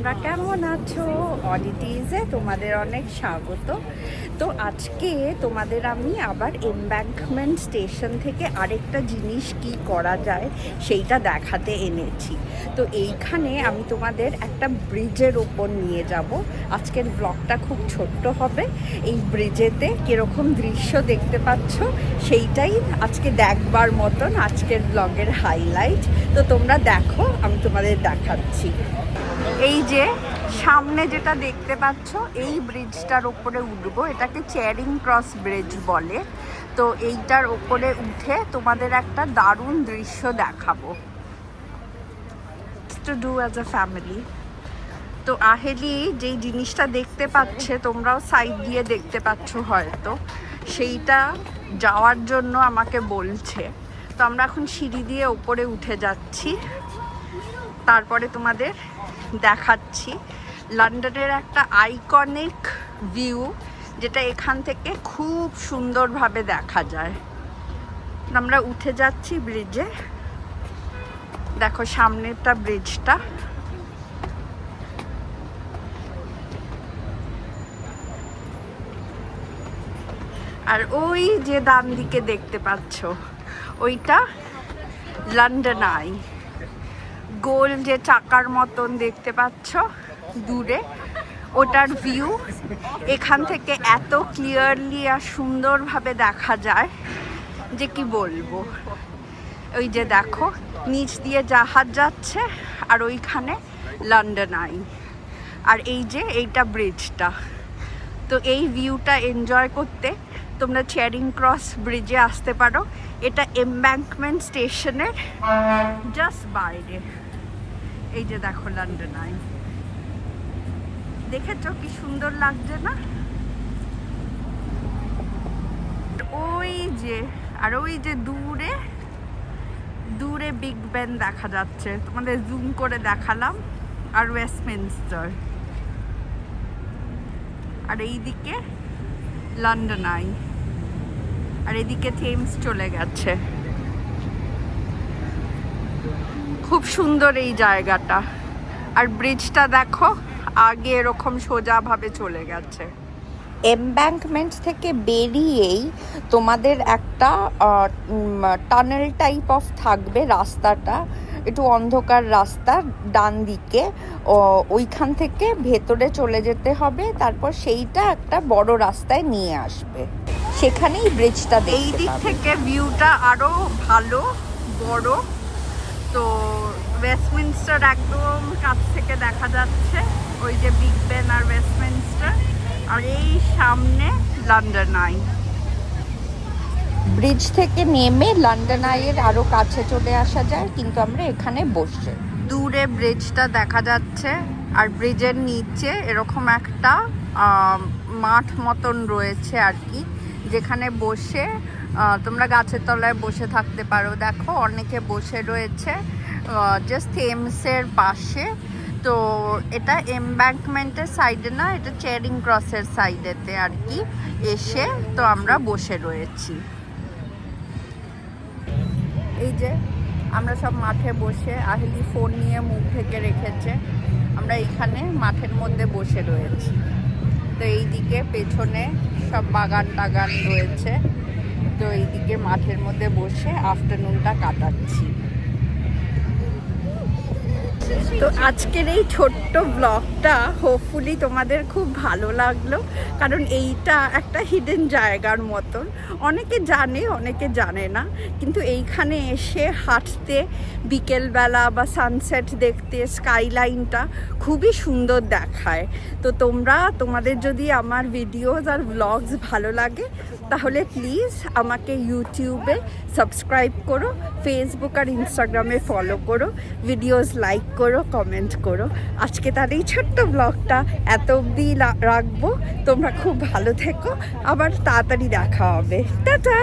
তোমরা কেমন আছো? অডিটিজে তোমাদের অনেক স্বাগত। তো আজকে তোমাদের আমি আবার এমব্যাঙ্কমেন্ট স্টেশন থেকে আরেকটা জিনিস কি করা যায় সেইটা দেখাতে এনেছি। তো এইখানে আমি তোমাদের একটা ব্রিজের ওপর নিয়ে যাব। আজকের ব্লগটা খুব ছোট্ট হবে। এই ব্রিজেতে কীরকম দৃশ্য দেখতে পাচ্ছ সেইটাই আজকে দেখবার মতন আজকের ব্লগের হাইলাইট। তো তোমরা দেখো, আমি তোমাদের দেখাচ্ছি। এই যে সামনে যেটা দেখতে পাচ্ছ, এই ব্রিজটার ওপরে উঠবো। এটাকে চেয়ারিং ক্রস ব্রিজ বলে। তো এইটার ওপরে উঠে তোমাদের একটা দারুণ দৃশ্য দেখাবো। To do as a family. তো আহেলি যেই জিনিসটা দেখতে পাচ্ছে, তোমরাও সাইড দিয়ে দেখতে পাচ্ছ হয়তো, সেইটা যাওয়ার জন্য আমাকে বলছে। তো আমরা এখন সিঁড়ি দিয়ে ওপরে উঠে যাচ্ছি, তারপরে তোমাদের দেখাচ্ছি লন্ডনের একটা আইকনিক ভিউ, যেটা এখান থেকে খুব সুন্দরভাবে দেখা যায়। আমরা উঠে যাচ্ছি ব্রিজে। দেখো সামনেরটা ব্রিজটা। আর ওই যে ডান দিকে দেখতে পাচ্ছ, ওইটা লন্ডন আই। গোল যে চাকার মতন দেখতে পাচ্ছ দূরে, ওটার ভিউ এখান থেকে এত ক্লিয়ারলি আর সুন্দরভাবে দেখা যায় যে কি বলবো। ওই যে দেখো নিচ দিয়ে জাহাজ যাচ্ছে, আর ওইখানে লন্ডন আই, আর এই যে এইটা ব্রিজটা। তো এই ভিউটা এনজয় করতে তোমরা চেয়ারিং ক্রস ব্রিজে আসতে পারো। এটা এমব্যাঙ্কমেন্ট স্টেশনের জাস্ট বাইরে। এই যে দেখো লন্ডন আই, দেখেছো কি সুন্দর লাগছে না? ওই যে, আর ওই যে দূরে দূরে বিগ বেন দেখা যাচ্ছে, তোমাদের জুম করে দেখালাম, আর ওয়েস্টমিনস্টার, আর এইদিকে লন্ডন আই, আর এদিকে থেমস চলে গেছে। খুব সুন্দর এই জায়গাটা। আর ব্রিজটা দেখো আগে এরকম সোজাভাবে চলে গেছে। এমব্যাঙ্কমেন্ট থেকে বেরিয়েই তোমাদের একটা টানেল টাইপ অফ থাকবে রাস্তাটা, একটু অন্ধকার রাস্তা ডান দিকে। ওইখান থেকে ভেতরে চলে যেতে হবে, তারপর সেইটা একটা বড় রাস্তায় নিয়ে আসবে, সেখানেই ব্রিজটা। এই দিক থেকে ভিউটা আরো ভালো বড়। তো ওয়েস্টমিনস্টার একদম কাছ থেকে দেখা যাচ্ছে, ওই যে বিগ বেন আর ওয়েস্টমিনস্টার, আর এই সামনে লন্ডন আই। ব্রিজ থেকে নেমে লন্ডন আইয়ের আরো কাছে চলে আসা যায়, কিন্তু আমরা এখানে বসে। দূরে ব্রিজটা দেখা যাচ্ছে, আর ব্রিজের নিচে এরকম একটা মাঠ মতন রয়েছে আর কি, যেখানে বসে তোমরা গাছের তলায় বসে থাকতে পারো। দেখো অনেকে বসে রয়েছে জাস্ট থেমসের পাশে। তো এটা এমব্যাঙ্কমেন্টের সাইডে না, এটা চেয়ারিং ক্রসের সাইডেতে আর কি এসে তো আমরা বসে রয়েছি। এই যে আমরা সব মাঠে বসে, আহেলি ফোন নিয়ে মুখ ঢেকে রেখেছে, আমরা এইখানে মাঠের মধ্যে বসে রয়েছি। তো এইদিকে পেছনে সব বাগান টাগান রয়েছে। তো এইদিকে মাঠের মধ্যে বসে আফটারনুনটা কাটাচ্ছি। তো আজকের এই ছোট্ট ব্লগটা হোপফুলি তোমাদের খুব ভালো লাগলো, কারণ এইটা একটা হিডেন জায়গার মতন। অনেকে জানে অনেকে জানে না, কিন্তু এইখানে এসে হাঁটতে বিকেলবেলা বা সানসেট দেখতে স্কাইলাইনটা খুবই সুন্দর দেখায়। তো তোমাদের যদি আমার ভিডিওস আর ব্লগস ভালো লাগে, তাহলে প্লিজ আমাকে ইউটিউবে সাবস্ক্রাইব করো, ফেসবুক আর ইনস্টাগ্রামে ফলো করো, ভিডিওস লাইক করো, কমেন্ট করো। আজকে তার এই ছোট্ট ব্লগটা এত অবধি রাখবো। তোমরা খুব ভালো থেকো, আবার তাড়াতাড়ি দেখা হবে। টাটা।